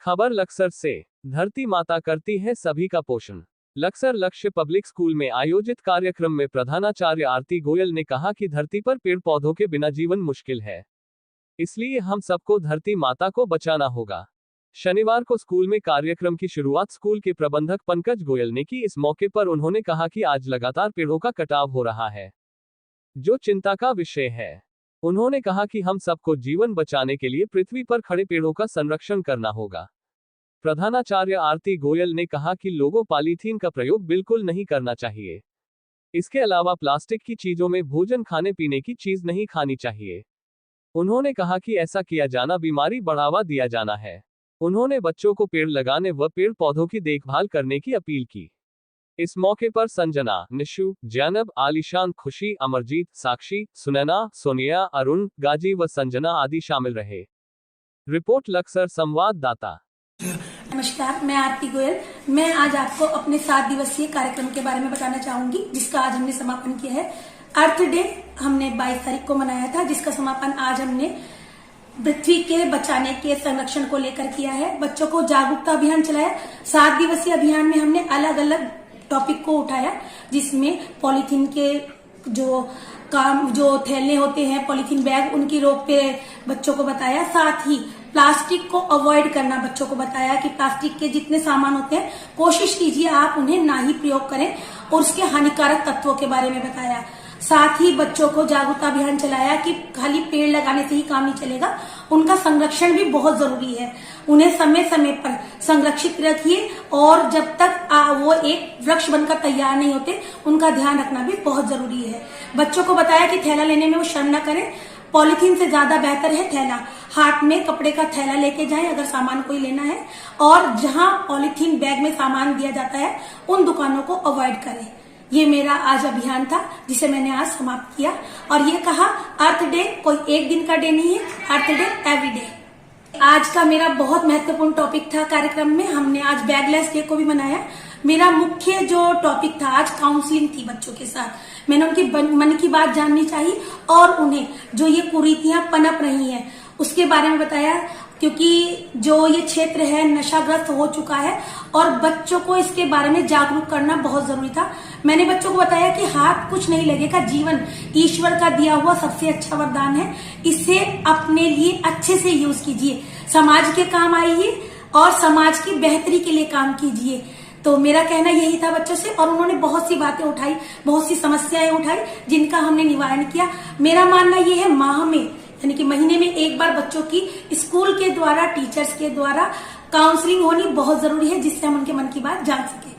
खबर लक्सर से। धरती माता करती है सभी का पोषण। लक्सर लक्ष्य पब्लिक स्कूल में आयोजित कार्यक्रम में प्रधानाचार्य आरती गोयल ने कहा कि धरती पर पेड़ पौधों के बिना जीवन मुश्किल है, इसलिए हम सबको धरती माता को बचाना होगा। शनिवार को स्कूल में कार्यक्रम की शुरुआत स्कूल के प्रबंधक पंकज गोयल ने की। इस मौके पर उन्होंने कहा कि आज लगातार पेड़ों का कटाव हो रहा है, जो चिंता का विषय है। उन्होंने कहा कि हम सबको जीवन बचाने के लिए पृथ्वी पर खड़े पेड़ों का संरक्षण करना होगा। प्रधानाचार्य आरती गोयल ने कहा कि लोगों पॉलीथीन का प्रयोग बिल्कुल नहीं करना चाहिए। इसके अलावा प्लास्टिक की चीजों में भोजन खाने पीने की चीज नहीं खानी चाहिए। उन्होंने कहा कि ऐसा किया जाना बीमारी बढ़ावा दिया जाना है। उन्होंने बच्चों को पेड़ लगाने व पेड़ पौधों की देखभाल करने की अपील की। इस मौके पर संजना, निशु, जैनब, आलिशान, खुशी, अमरजीत, साक्षी, सुनैना, सोनिया, अरुण, गाजी व संजना आदि शामिल रहे। रिपोर्ट लक्सर संवाददाता। नमस्कार, मैं आरती गोयल। मैं आज आपको अपने 7 दिवसीय कार्यक्रम के बारे में बताना चाहूंगी, जिसका आज हमने समापन किया है। अर्थ डे हमने 22 तारीख को मनाया था, जिसका समापन आज हमने पृथ्वी के बचाने के संरक्षण को लेकर किया है। बच्चों को जागरूकता अभियान चलाया। 7 दिवसीय अभियान में हमने अलग अलग टॉपिक को उठाया, जिसमें पॉलीथीन के जो थैले होते हैं, पॉलीथीन बैग, उनकी रोक पे बच्चों को बताया। साथ ही प्लास्टिक को अवॉइड करना बच्चों को बताया कि प्लास्टिक के जितने सामान होते हैं कोशिश कीजिए आप उन्हें ना ही प्रयोग करें, और उसके हानिकारक तत्वों के बारे में बताया। साथ ही बच्चों को जागरूकता अभियान चलाया कि खाली पेड़ लगाने से ही काम नहीं चलेगा, उनका संरक्षण भी बहुत जरूरी है। उन्हें समय समय पर संरक्षित रखिए, और जब तक वो एक वृक्ष बनकर तैयार नहीं होते, उनका ध्यान रखना भी बहुत जरूरी है। बच्चों को बताया कि थैला लेने में वो शर्म न करें। पॉलीथीन से ज्यादा बेहतर है थैला। हाथ में कपड़े का थैला लेके जाएं अगर सामान कोई लेना है, और जहां पॉलीथीन बैग में सामान दिया जाता है उन दुकानों को अवॉइड करें। ये मेरा आज अभियान था, जिसे मैंने आज समाप्त किया। और ये कहा, अर्थ डे कोई एक दिन का डे नहीं है, अर्थ डे एवरी डे। आज का मेरा बहुत महत्वपूर्ण टॉपिक था कार्यक्रम में। हमने आज बैगलेस डे को भी मनाया। मेरा मुख्य जो टॉपिक था आज काउंसलिंग थी बच्चों के साथ। मैंने उनकी मन की बात जाननी चाहिए, और उन्हें जो ये कुरीतियां पनप रही हैं उसके बारे में बताया, क्योंकि जो ये क्षेत्र है नशाग्रस्त हो चुका है, और बच्चों को इसके बारे में जागरूक करना बहुत जरूरी था। मैंने बच्चों को बताया कि हाथ कुछ नहीं लगेगा, जीवन ईश्वर का दिया हुआ सबसे अच्छा वरदान है, इसे अपने लिए अच्छे से यूज कीजिए, समाज के काम आइए और समाज की बेहतरी के लिए काम कीजिए। तो मेरा कहना यही था बच्चों से, और उन्होंने बहुत सी बातें उठाई, बहुत सी समस्याएं उठाई, जिनका हमने निवारण किया। मेरा मानना यह है, माह में यानी कि महीने में एक बार बच्चों की स्कूल के द्वारा, टीचर्स के द्वारा काउंसलिंग होनी बहुत जरूरी है, जिससे हम उनके मन की बात जान सके।